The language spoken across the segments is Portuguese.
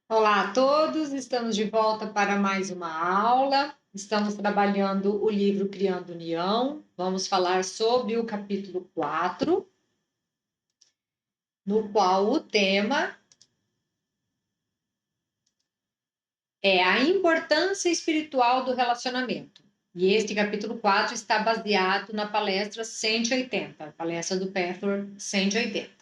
Olá a todos, estamos de volta para mais uma aula. Estamos trabalhando o livro Criando União. Vamos falar sobre o capítulo 4, no qual o tema é a importância espiritual do relacionamento. E este capítulo 4 está baseado na palestra 180, a palestra do Pethor 180.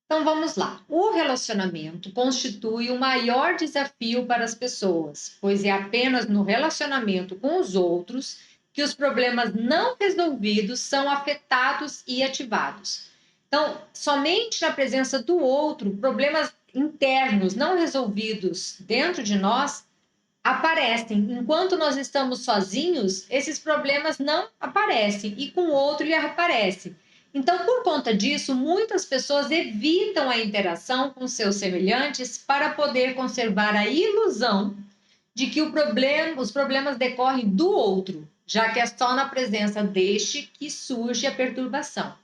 Então vamos lá. O relacionamento constitui o maior desafio para as pessoas, pois é apenas no relacionamento com os outros que os problemas não resolvidos são afetados e ativados. Então, somente na presença do outro, problemas internos não resolvidos dentro de nós aparecem. Enquanto nós estamos sozinhos, esses problemas não aparecem e com o outro ele aparece. Então, por conta disso, muitas pessoas evitam a interação com seus semelhantes para poder conservar a ilusão de que os problemas decorrem do outro, já que é só na presença deste que surge a perturbação.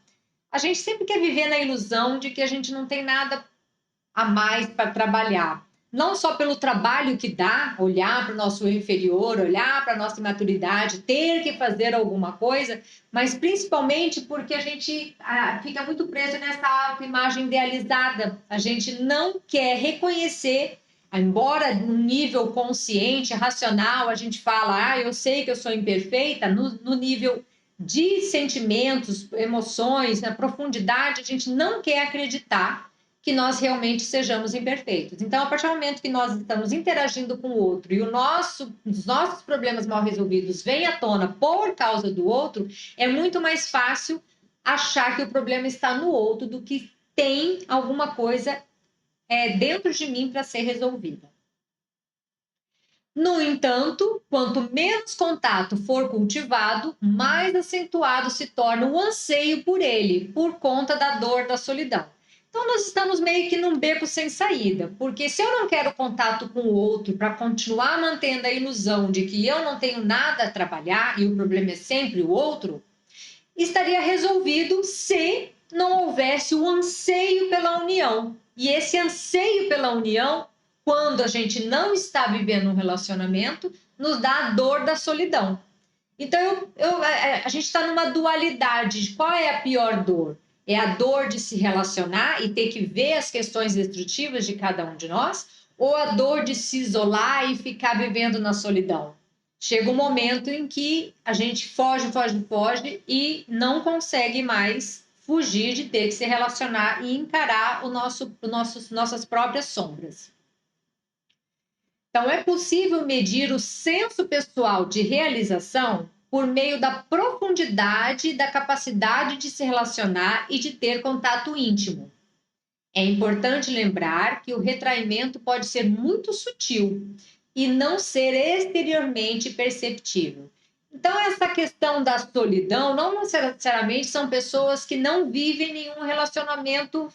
A gente sempre quer viver na ilusão de que a gente não tem nada a mais para trabalhar. Não só pelo trabalho que dá, olhar para o nosso inferior, olhar para a nossa imaturidade, ter que fazer alguma coisa, mas principalmente porque a gente fica muito preso nessa autoimagem idealizada. A gente não quer reconhecer, embora no nível consciente, racional, a gente fala, eu sei que eu sou imperfeita, no nível de sentimentos, emoções, na profundidade, a gente não quer acreditar que nós realmente sejamos imperfeitos. Então, a partir do momento que nós estamos interagindo com o outro e os nossos problemas mal resolvidos vêm à tona por causa do outro, é muito mais fácil achar que o problema está no outro do que tem alguma coisa dentro de mim para ser resolvida. No entanto, quanto menos contato for cultivado, mais acentuado se torna o anseio por ele, por conta da dor da solidão. Então, nós estamos meio que num beco sem saída, porque se eu não quero contato com o outro para continuar mantendo a ilusão de que eu não tenho nada a trabalhar e o problema é sempre o outro, estaria resolvido se não houvesse o anseio pela união. E esse anseio pela união, quando a gente não está vivendo um relacionamento, nos dá a dor da solidão. Então, a gente está numa dualidade. Qual é a pior dor? É a dor de se relacionar e ter que ver as questões destrutivas de cada um de nós? Ou a dor de se isolar e ficar vivendo na solidão? Chega um momento em que a gente foge e não consegue mais fugir de ter que se relacionar e encarar nossas próprias sombras. Então, é possível medir o senso pessoal de realização por meio da profundidade da capacidade de se relacionar e de ter contato íntimo. É importante lembrar que o retraimento pode ser muito sutil e não ser exteriormente perceptível. Então, essa questão da solidão não necessariamente são pessoas que não vivem nenhum relacionamento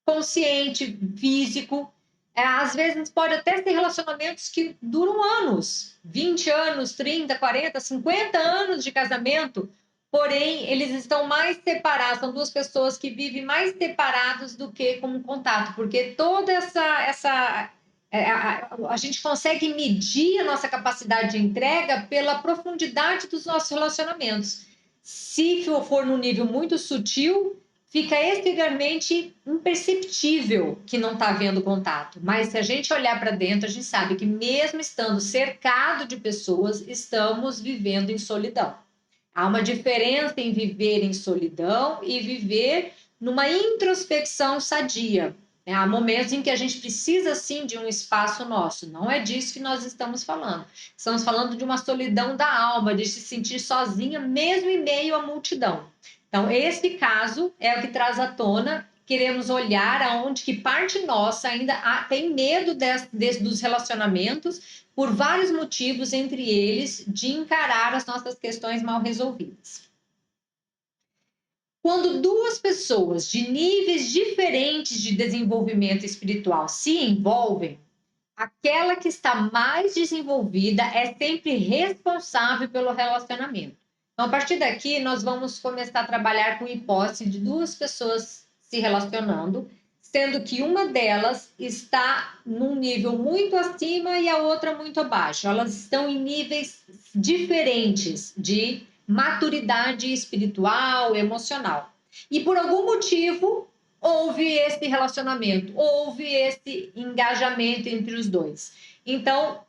consciente, físico. Às vezes pode até ser relacionamentos que duram anos, 20 anos, 30, 40, 50 anos de casamento, porém eles estão mais separados, são duas pessoas que vivem mais separados do que com contato, porque toda a gente consegue medir a nossa capacidade de entrega pela profundidade dos nossos relacionamentos. Se for no nível muito sutil, fica exteriormente imperceptível que não está havendo contato. Mas se a gente olhar para dentro, a gente sabe que mesmo estando cercado de pessoas, estamos vivendo em solidão. Há uma diferença em viver em solidão e viver numa introspecção sadia. Há momentos em que a gente precisa, sim, de um espaço nosso. Não é disso que nós estamos falando. Estamos falando de uma solidão da alma, de se sentir sozinha, mesmo em meio à multidão. Então, esse caso é o que traz à tona. Queremos olhar aonde que parte nossa ainda tem medo dos relacionamentos, por vários motivos, entre eles, de encarar as nossas questões mal resolvidas. Quando duas pessoas de níveis diferentes de desenvolvimento espiritual se envolvem, aquela que está mais desenvolvida é sempre responsável pelo relacionamento. Então, a partir daqui, nós vamos começar a trabalhar com hipótese de duas pessoas se relacionando, sendo que uma delas está num nível muito acima e a outra muito abaixo. Elas estão em níveis diferentes de maturidade espiritual, emocional. E por algum motivo houve esse relacionamento, houve esse engajamento entre os dois. Então,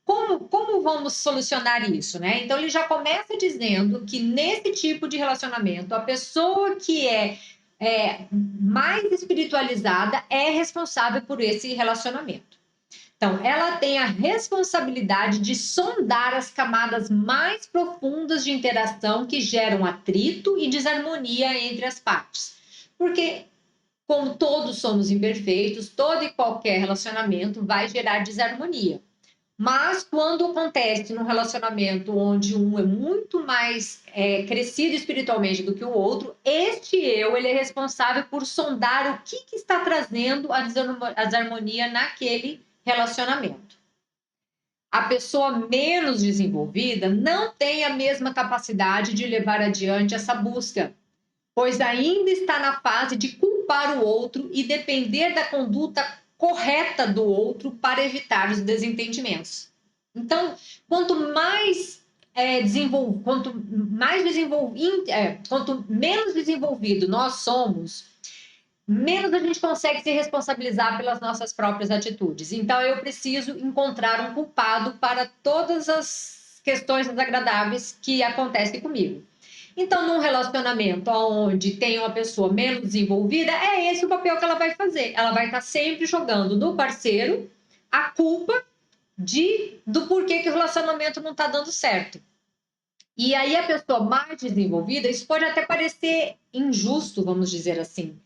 como vamos solucionar isso, né? Então, ele já começa dizendo que nesse tipo de relacionamento, a pessoa que é mais espiritualizada é responsável por esse relacionamento. Então, ela tem a responsabilidade de sondar as camadas mais profundas de interação que geram atrito e desarmonia entre as partes. Porque, como todos somos imperfeitos, todo e qualquer relacionamento vai gerar desarmonia. Mas quando acontece num relacionamento onde um é muito mais crescido espiritualmente do que o outro, este ele é responsável por sondar o que está trazendo a desarmonia naquele relacionamento. A pessoa menos desenvolvida não tem a mesma capacidade de levar adiante essa busca, pois ainda está na fase de culpar o outro e depender da conduta correta do outro para evitar os desentendimentos. Então, quanto menos desenvolvido nós somos, menos a gente consegue se responsabilizar pelas nossas próprias atitudes. Então, eu preciso encontrar um culpado para todas as questões desagradáveis que acontecem comigo. Então, num relacionamento onde tem uma pessoa menos desenvolvida, é esse o papel que ela vai fazer. Ela vai estar sempre jogando no parceiro a culpa do porquê que o relacionamento não está dando certo. E aí a pessoa mais desenvolvida, isso pode até parecer injusto, vamos dizer assim.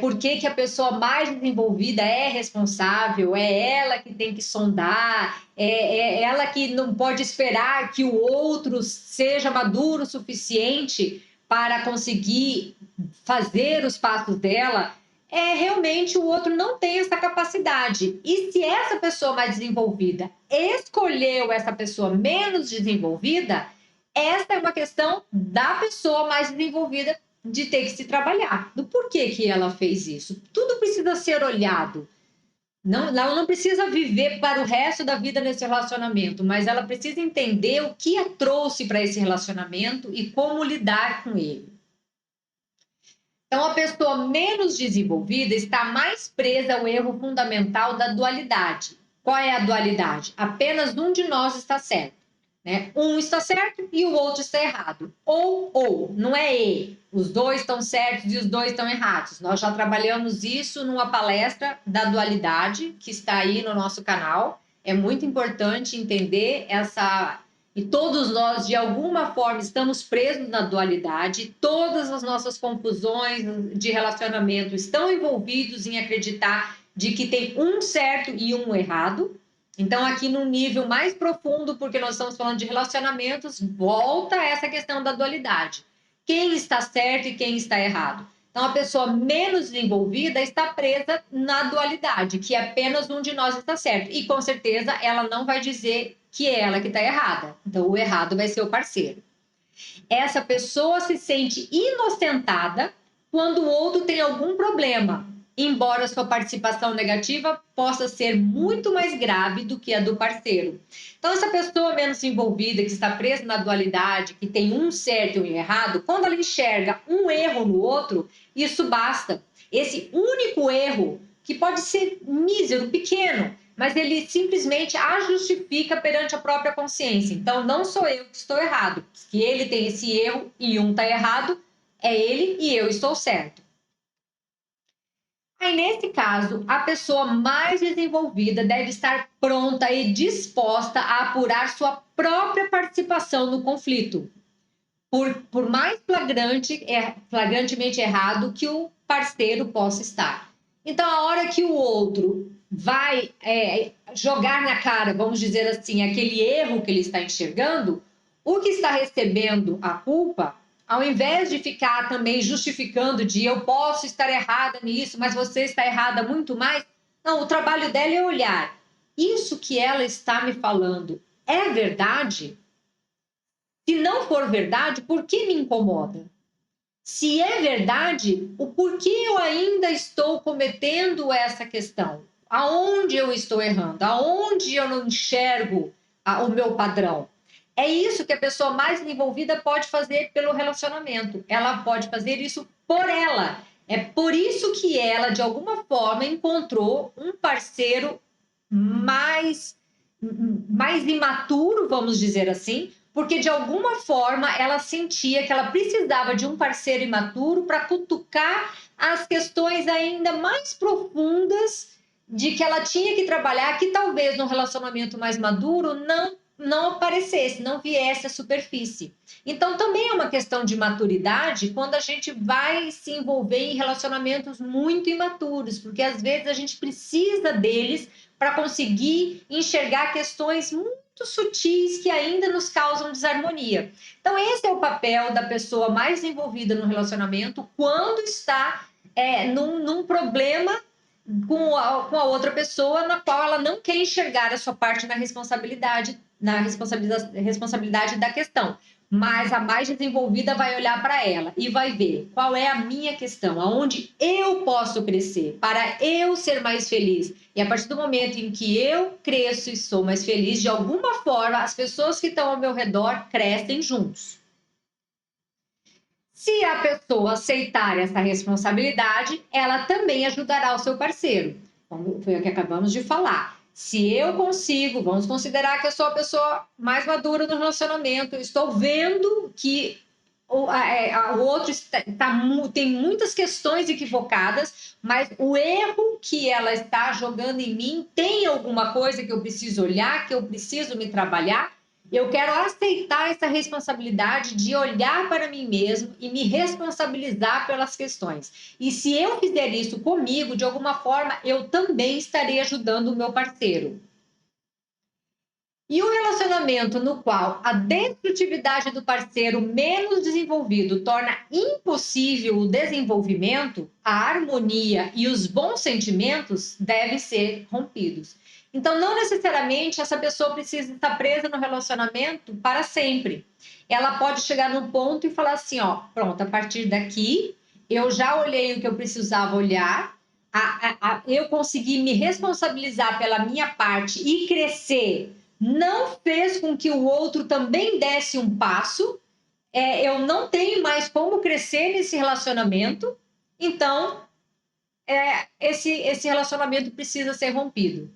Por que a pessoa mais desenvolvida é responsável, é ela que tem que sondar, é ela que não pode esperar que o outro seja maduro o suficiente para conseguir fazer os passos dela. Realmente o outro não tem essa capacidade. E se essa pessoa mais desenvolvida escolheu essa pessoa menos desenvolvida, essa é uma questão da pessoa mais desenvolvida de ter que se trabalhar. Do porquê que ela fez isso. Tudo precisa ser olhado. Ela não precisa viver para o resto da vida nesse relacionamento, mas ela precisa entender o que a trouxe para esse relacionamento e como lidar com ele. Então, a pessoa menos desenvolvida está mais presa ao erro fundamental da dualidade. Qual é a dualidade? Apenas um de nós está certo. Né? Um está certo e o outro está errado. Ou, não é e. Os dois estão certos e os dois estão errados. Nós já trabalhamos isso numa palestra da dualidade, que está aí no nosso canal. É muito importante entender essa... E todos nós, de alguma forma, estamos presos na dualidade. Todas as nossas confusões de relacionamento estão envolvidos em acreditar de que tem um certo e um errado. Então, aqui num nível mais profundo, porque nós estamos falando de relacionamentos, volta essa questão da dualidade. Quem está certo e quem está errado. Então, a pessoa menos desenvolvida está presa na dualidade, que apenas um de nós está certo. E, com certeza, ela não vai dizer que é ela que está errada. Então, o errado vai ser o parceiro. Essa pessoa se sente inocentada quando o outro tem algum problema, embora sua participação negativa possa ser muito mais grave do que a do parceiro. Então, essa pessoa menos envolvida, que está presa na dualidade, que tem um certo e um errado, quando ela enxerga um erro no outro, isso basta. Esse único erro, que pode ser mísero, pequeno, mas ele simplesmente a justifica perante a própria consciência. Então, não sou eu que estou errado. Se ele tem esse erro e um está errado, é ele e eu estou certo. Aí, nesse caso, a pessoa mais desenvolvida deve estar pronta e disposta a apurar sua própria participação no conflito, por mais flagrantemente errado que o parceiro possa estar. Então, a hora que o outro vai jogar na cara, vamos dizer assim, aquele erro que ele está enxergando, o que está recebendo a culpa, ao invés de ficar também justificando de eu posso estar errada nisso, mas você está errada muito mais, não, o trabalho dela é olhar. Isso que ela está me falando é verdade? Se não for verdade, por que me incomoda? Se é verdade, o porquê eu ainda estou cometendo essa questão? Aonde eu estou errando? Aonde eu não enxergo o meu padrão? É isso que a pessoa mais envolvida pode fazer pelo relacionamento. Ela pode fazer isso por ela. É por isso que ela, de alguma forma, encontrou um parceiro mais imaturo, vamos dizer assim, porque de alguma forma ela sentia que ela precisava de um parceiro imaturo para cutucar as questões ainda mais profundas de que ela tinha que trabalhar, que talvez no relacionamento mais maduro não aparecesse, não viesse à superfície. Então também é uma questão de maturidade quando a gente vai se envolver em relacionamentos muito imaturos, porque às vezes a gente precisa deles para conseguir enxergar questões muito sutis que ainda nos causam desarmonia. Então, esse é o papel da pessoa mais envolvida no relacionamento quando está num problema com a outra pessoa na qual ela não quer enxergar a sua parte na responsabilidade da questão. Mas a mais desenvolvida vai olhar para ela e vai ver qual é a minha questão, aonde eu posso crescer, para eu ser mais feliz. E a partir do momento em que eu cresço e sou mais feliz, de alguma forma, as pessoas que estão ao meu redor crescem juntos. Se a pessoa aceitar essa responsabilidade, ela também ajudará o seu parceiro. Como foi o que acabamos de falar. Se eu consigo, vamos considerar que eu sou a pessoa mais madura no relacionamento, estou vendo que o outro tem muitas questões equivocadas, mas o erro que ela está jogando em mim tem alguma coisa que eu preciso olhar, que eu preciso me trabalhar. Eu quero aceitar essa responsabilidade de olhar para mim mesmo e me responsabilizar pelas questões. E se eu fizer isso comigo, de alguma forma, eu também estarei ajudando o meu parceiro. E o relacionamento no qual a destrutividade do parceiro menos desenvolvido torna impossível o desenvolvimento, a harmonia e os bons sentimentos devem ser rompidos. Então, não necessariamente essa pessoa precisa estar presa no relacionamento para sempre. Ela pode chegar num ponto e falar assim, ó, pronto, a partir daqui eu já olhei o que eu precisava olhar, eu consegui me responsabilizar pela minha parte e crescer, não fez com que o outro também desse um passo, eu não tenho mais como crescer nesse relacionamento, então esse relacionamento precisa ser rompido.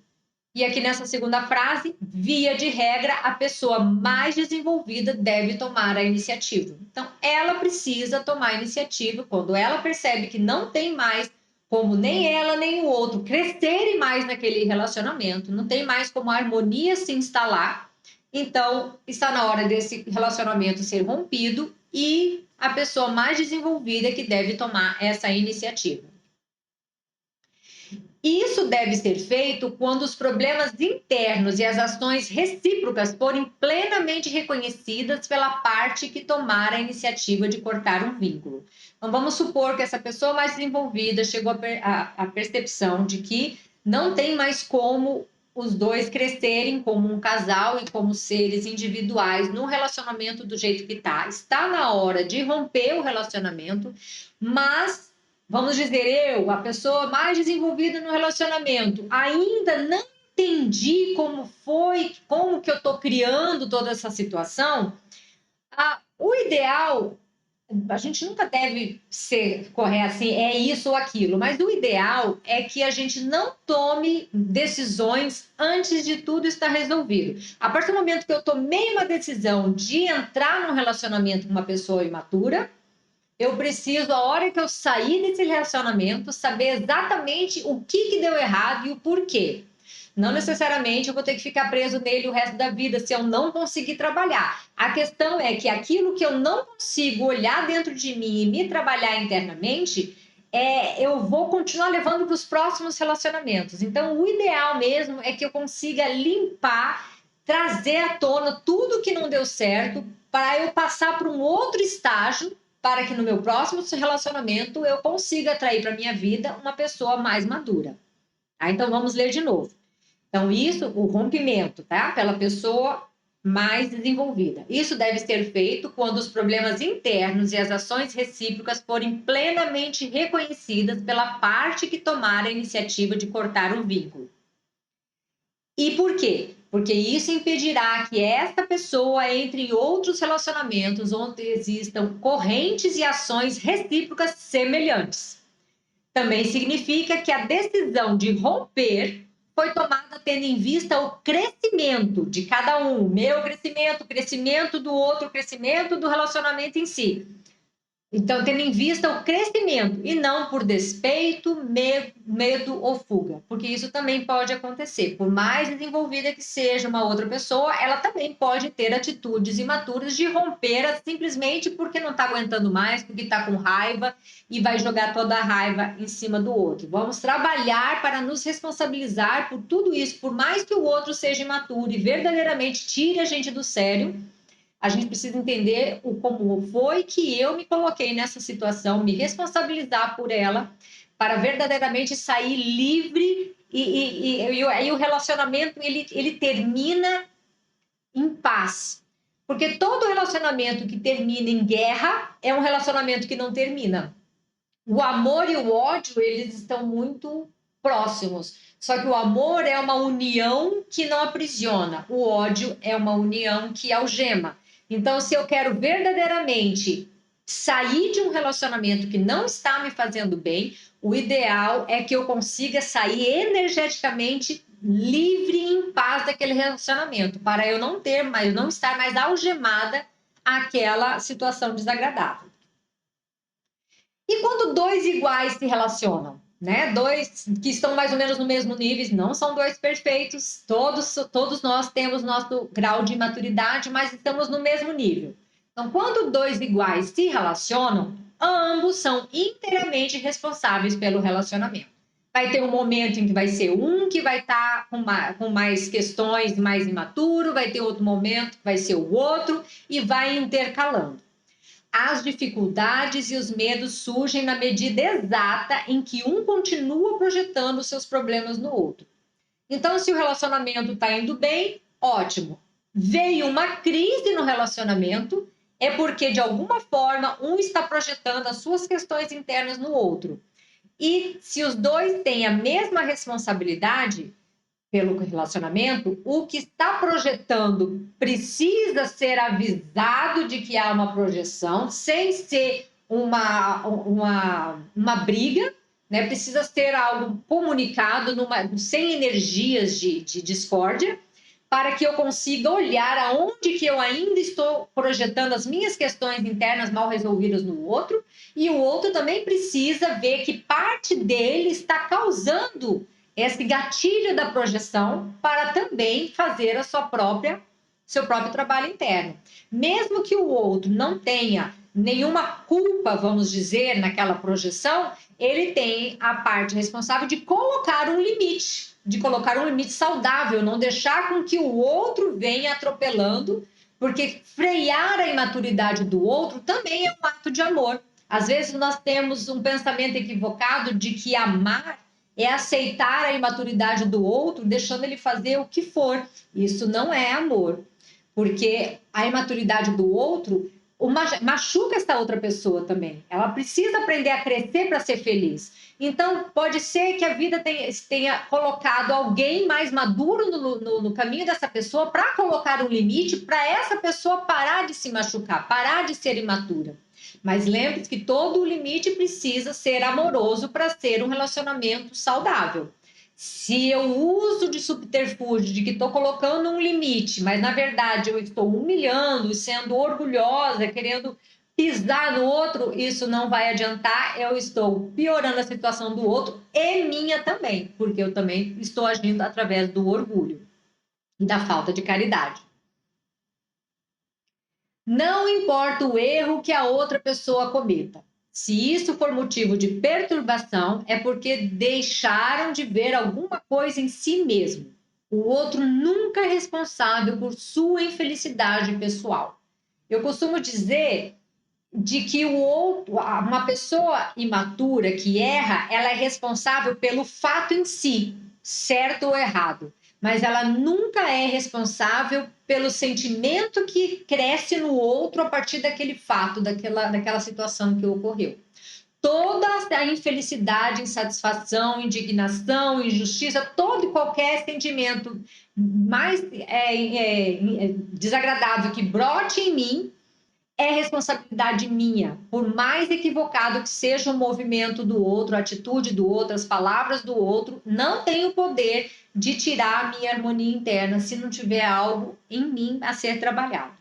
E aqui nessa segunda frase, via de regra, a pessoa mais desenvolvida deve tomar a iniciativa. Então, ela precisa tomar a iniciativa quando ela percebe que não tem mais como nem ela nem o outro crescerem mais naquele relacionamento, não tem mais como a harmonia se instalar. Então, está na hora desse relacionamento ser rompido e a pessoa mais desenvolvida que deve tomar essa iniciativa. Isso deve ser feito quando os problemas internos e as ações recíprocas forem plenamente reconhecidas pela parte que tomar a iniciativa de cortar um vínculo. Então, vamos supor que essa pessoa mais desenvolvida chegou à percepção de que não tem mais como os dois crescerem como um casal e como seres individuais no relacionamento do jeito que está. Está na hora de romper o relacionamento, mas vamos dizer, eu, a pessoa mais desenvolvida no relacionamento, ainda não entendi como que eu estou criando toda essa situação. O ideal, a gente nunca deve correr assim, é isso ou aquilo, mas o ideal é que a gente não tome decisões antes de tudo estar resolvido. A partir do momento que eu tomei uma decisão de entrar num relacionamento com uma pessoa imatura, eu preciso, a hora que eu sair desse relacionamento, saber exatamente o que deu errado e o porquê. Não necessariamente eu vou ter que ficar preso nele o resto da vida se eu não conseguir trabalhar. A questão é que aquilo que eu não consigo olhar dentro de mim e me trabalhar internamente, eu vou continuar levando para os próximos relacionamentos. Então, o ideal mesmo é que eu consiga limpar, trazer à tona tudo que não deu certo, para eu passar para um outro estágio, para que no meu próximo relacionamento eu consiga atrair para minha vida uma pessoa mais madura. Então, vamos ler de novo. Então, isso, o rompimento, tá? Pela pessoa mais desenvolvida. Isso deve ser feito quando os problemas internos e as ações recíprocas forem plenamente reconhecidas pela parte que tomar a iniciativa de cortar o vínculo. E por quê? Porque isso impedirá que esta pessoa entre em outros relacionamentos onde existam correntes e ações recíprocas semelhantes. Também significa que a decisão de romper foi tomada tendo em vista o crescimento de cada um, meu crescimento, o crescimento do outro, o crescimento do relacionamento em si. Então, tendo em vista o crescimento e não por despeito, medo ou fuga, porque isso também pode acontecer. Por mais desenvolvida que seja uma outra pessoa, ela também pode ter atitudes imaturas de romper simplesmente porque não está aguentando mais, porque está com raiva e vai jogar toda a raiva em cima do outro. Vamos trabalhar para nos responsabilizar por tudo isso, por mais que o outro seja imaturo e verdadeiramente tire a gente do sério. A gente precisa entender como foi que eu me coloquei nessa situação, me responsabilizar por ela, para verdadeiramente sair livre e aí o relacionamento ele termina em paz. Porque todo relacionamento que termina em guerra é um relacionamento que não termina. O amor e o ódio, eles estão muito próximos. Só que o amor é uma união que não aprisiona. O ódio é uma união que algema. Então, se eu quero verdadeiramente sair de um relacionamento que não está me fazendo bem, o ideal é que eu consiga sair energeticamente livre e em paz daquele relacionamento, para eu não ter mais, não estar mais algemada àquela situação desagradável. E quando dois iguais se relacionam, né? Dois que estão mais ou menos no mesmo nível, não são dois perfeitos, todos nós temos nosso grau de maturidade, mas estamos no mesmo nível. Então, quando dois iguais se relacionam, ambos são inteiramente responsáveis pelo relacionamento. Vai ter um momento em que vai ser um que vai estar com mais questões, mais imaturo, vai ter outro momento que vai ser o outro, e vai intercalando. As dificuldades e os medos surgem na medida exata em que um continua projetando seus problemas no outro. Então, se o relacionamento está indo bem, ótimo. Veio uma crise no relacionamento, é porque, de alguma forma, um está projetando as suas questões internas no outro. E se os dois têm a mesma responsabilidade pelo relacionamento, o que está projetando precisa ser avisado de que há uma projeção, sem ser uma briga, né? Precisa ser algo comunicado, sem energias de discórdia, para que eu consiga olhar aonde que eu ainda estou projetando as minhas questões internas mal resolvidas no outro, e o outro também precisa ver que parte dele está causando esse gatilho da projeção para também fazer seu próprio trabalho interno. Mesmo que o outro não tenha nenhuma culpa, vamos dizer, naquela projeção, ele tem a parte responsável de colocar um limite saudável, não deixar com que o outro venha atropelando, porque frear a imaturidade do outro também é um ato de amor. Às vezes nós temos um pensamento equivocado de que amar é aceitar a imaturidade do outro, deixando ele fazer o que for. Isso não é amor, porque a imaturidade do outro machuca essa outra pessoa também. Ela precisa aprender a crescer para ser feliz. Então, pode ser que a vida tenha colocado alguém mais maduro no caminho dessa pessoa para colocar um limite para essa pessoa parar de se machucar, parar de ser imatura. Mas lembre-se que todo o limite precisa ser amoroso para ser um relacionamento saudável. Se eu uso de subterfúgio, de que estou colocando um limite, mas na verdade eu estou humilhando, sendo orgulhosa, querendo pisar no outro, isso não vai adiantar, eu estou piorando a situação do outro e minha também, porque eu também estou agindo através do orgulho e da falta de caridade. Não importa o erro que a outra pessoa cometa. Se isso for motivo de perturbação, é porque deixaram de ver alguma coisa em si mesmo. O outro nunca é responsável por sua infelicidade pessoal. Eu costumo dizer de que uma pessoa imatura que erra, ela é responsável pelo fato em si, certo ou errado. mas ela nunca é responsável pelo sentimento que cresce no outro a partir daquele fato, daquela situação que ocorreu. Toda a infelicidade, insatisfação, indignação, injustiça, todo e qualquer sentimento mais desagradável que brote em mim é responsabilidade minha. Por mais equivocado que seja o movimento do outro, a atitude do outro, as palavras do outro, não tenho o poder de tirar a minha harmonia interna se não tiver algo em mim a ser trabalhado.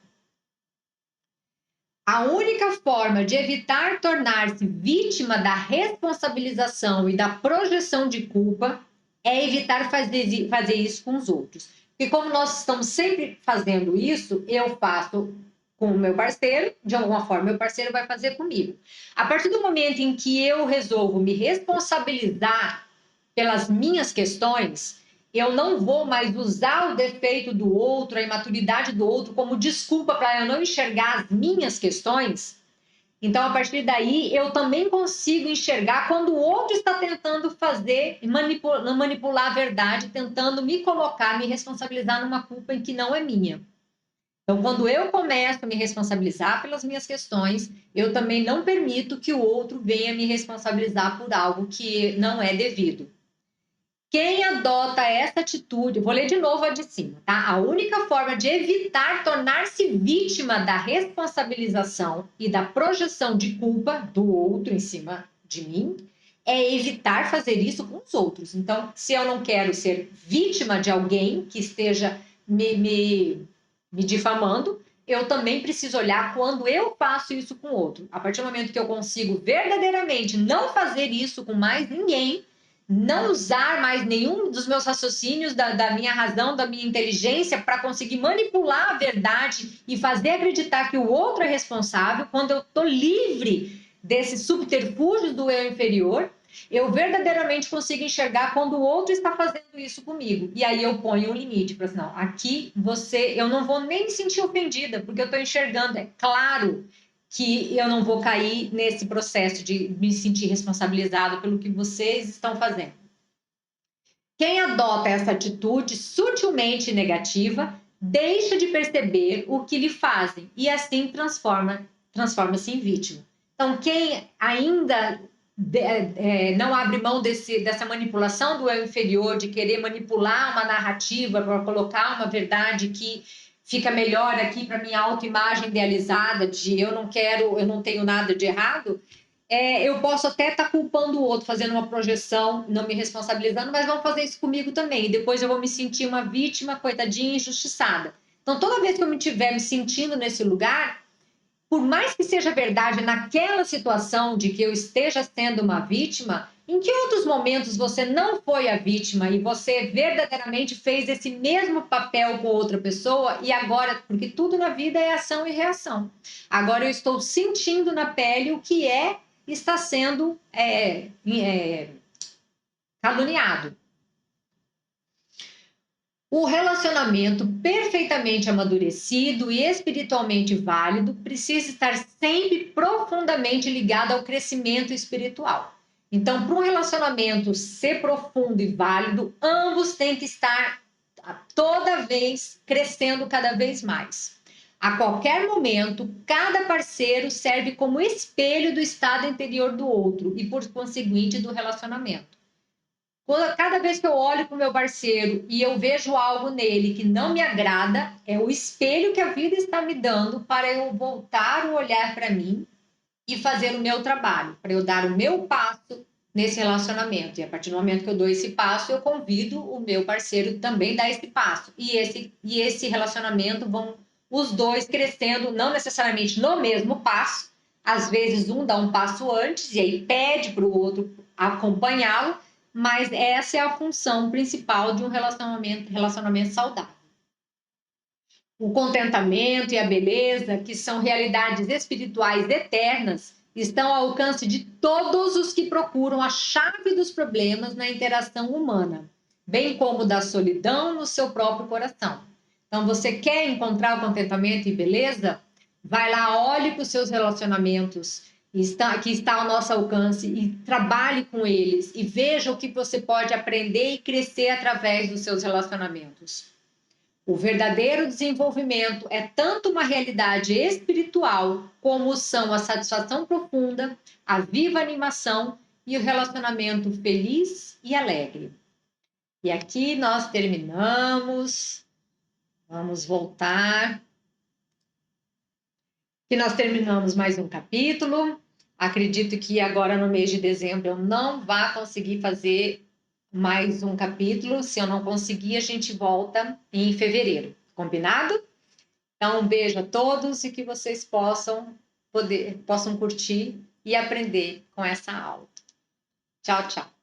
A única forma de evitar tornar-se vítima da responsabilização e da projeção de culpa é evitar fazer isso com os outros. Porque como nós estamos sempre fazendo isso, eu faço com o meu parceiro, de alguma forma meu parceiro vai fazer comigo. A partir do momento em que eu resolvo me responsabilizar pelas minhas questões, eu não vou mais usar o defeito do outro, a imaturidade do outro como desculpa para eu não enxergar as minhas questões. Então, a partir daí, eu também consigo enxergar quando o outro está tentando manipular a verdade, tentando me colocar, me responsabilizar numa culpa em que não é minha. Então, quando eu começo a me responsabilizar pelas minhas questões, eu também não permito que o outro venha me responsabilizar por algo que não é devido. Quem adota essa atitude, vou ler de novo a de cima, tá? A única forma de evitar tornar-se vítima da responsabilização e da projeção de culpa do outro em cima de mim é evitar fazer isso com os outros. Então, se eu não quero ser vítima de alguém que esteja me difamando, eu também preciso olhar quando eu faço isso com o outro. A partir do momento que eu consigo verdadeiramente não fazer isso com mais ninguém, não usar mais nenhum dos meus raciocínios, da minha razão, da minha inteligência para conseguir manipular a verdade e fazer acreditar que o outro é responsável, quando eu estou livre desses subterfúgios do eu inferior, eu verdadeiramente consigo enxergar quando o outro está fazendo isso comigo. E aí eu ponho um limite, para assim, não, aqui eu não vou nem me sentir ofendida, porque eu estou enxergando, é claro que eu não vou cair nesse processo de me sentir responsabilizado pelo que vocês estão fazendo. Quem adota essa atitude sutilmente negativa deixa de perceber o que lhe fazem e assim transforma-se em vítima. Então, quem ainda não abre mão dessa manipulação do eu inferior, de querer manipular uma narrativa para colocar uma verdade que fica melhor aqui para minha autoimagem idealizada de eu não tenho nada de errado, eu posso até estar culpando o outro, fazendo uma projeção, não me responsabilizando, mas vão fazer isso comigo também. E depois eu vou me sentir uma vítima, coitadinha, injustiçada. Então, toda vez que eu estiver me sentindo nesse lugar, por mais que seja verdade naquela situação de que eu esteja sendo uma vítima, em que outros momentos você não foi a vítima e você verdadeiramente fez esse mesmo papel com outra pessoa e agora, porque tudo na vida é ação e reação. Agora eu estou sentindo na pele o que está sendo caluniado. O relacionamento perfeitamente amadurecido e espiritualmente válido precisa estar sempre profundamente ligado ao crescimento espiritual. Então, para um relacionamento ser profundo e válido, ambos têm que estar toda vez crescendo cada vez mais. A qualquer momento, cada parceiro serve como espelho do estado interior do outro e, por conseguinte, do relacionamento. Cada vez que eu olho para o meu parceiro e eu vejo algo nele que não me agrada, é o espelho que a vida está me dando para eu voltar o olhar para mim e fazer o meu trabalho, para eu dar o meu passo nesse relacionamento. E a partir do momento que eu dou esse passo, eu convido o meu parceiro também a dar esse passo. E esse relacionamento vão os dois crescendo, não necessariamente no mesmo passo. Às vezes um dá um passo antes e aí pede para o outro acompanhá-lo, mas essa é a função principal de um relacionamento saudável. O contentamento e a beleza, que são realidades espirituais eternas, estão ao alcance de todos os que procuram a chave dos problemas na interação humana, bem como da solidão no seu próprio coração. Então, você quer encontrar o contentamento e beleza? Vai lá, olhe para os seus relacionamentos que está ao nosso alcance, e trabalhe com eles e veja o que você pode aprender e crescer através dos seus relacionamentos. O verdadeiro desenvolvimento é tanto uma realidade espiritual, como são a satisfação profunda, a viva animação e o relacionamento feliz e alegre. E aqui nós terminamos. Vamos voltar. E nós terminamos mais um capítulo. Acredito que agora no mês de dezembro eu não vá conseguir fazer mais um capítulo. Se eu não conseguir, a gente volta em fevereiro. Combinado? Então, um beijo a todos e que vocês possam curtir e aprender com essa aula. Tchau, tchau.